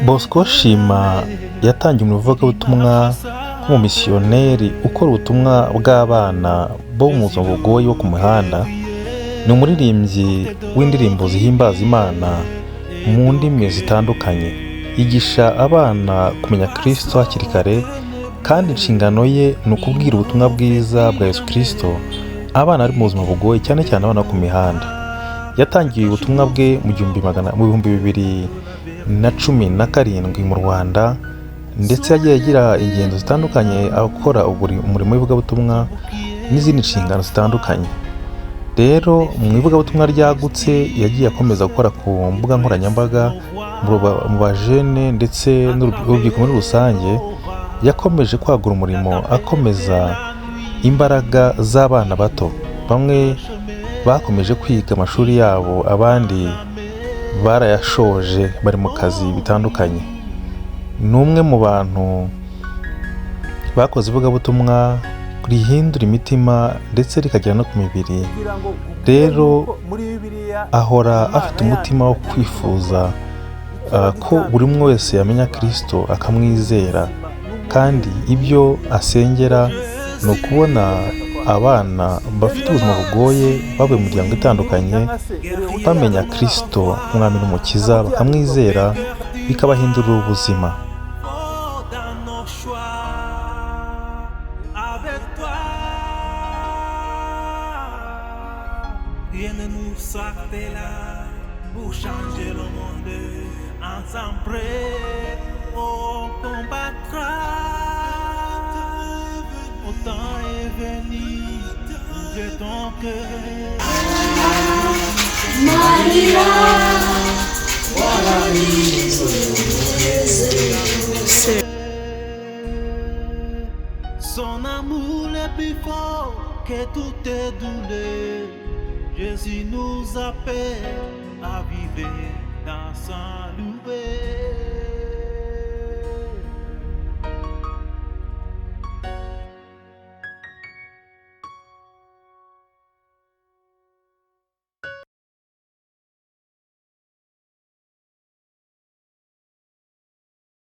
Bosco Shima yatangiye umuvugabutumwa nk'umumisiyoneri ukora ubutumwa bw'abana bo mu buzima bugoye bo ku muhanda. Ni umuririmbyi w'indirimbo zihimbaza Imana mu ndimi zitandukanye. Yigisha abana kumenya Kristo hakiri kare, kandi inshingano ye ni ukubwira ubutumwa bwiza bwa Yesu Kristo abana bari mu buzima bugoye, cyane cyane abana ku mihanda. Yatangiye ubutumwa bwe mu 2017 mu Rwanda, ndetse yagiye agira ingendo zitandukanye akora umurimo w'ivugabutumwa n'izindi nshingano zitandukanye. Rero mu ivugabutumwa ryagutse yagiye akomeza gukora ku mbuga nkoranyambaga mu bajene ndetse n'urubyiruko muri rusange. Yakomeje kwagura umurimo, akomeza imbaraga z'abana bato. Bamwe bakomeje kwiga amashuri yabo, abandi barayashoje bari mu kazi bitandukanye. Ni umwe mu bantu bakoze ivugabutumwa rihindura imitima ndetse rikagera no ku mibiri. Rero ahora afite umutima wo kwifuza ko buri umwe wese yamenya Kristo akamwizera, kandi ibyo asengera ni ukubona abana bafite ubuzima bugoye bavuye mu miryango itandukanye bamenya Kristo umwami n'umukiza, bakamwizera, bikabahindurira ubuzima. Rien ne nous sortira pour changer le monde. Ensemble, on combattra. Au temps est venu, ouvre ton cœur. Maria, Son amour est plus fort que toutes tes douleurs. Jésus nous appelle à vivre dans sa nouvelle.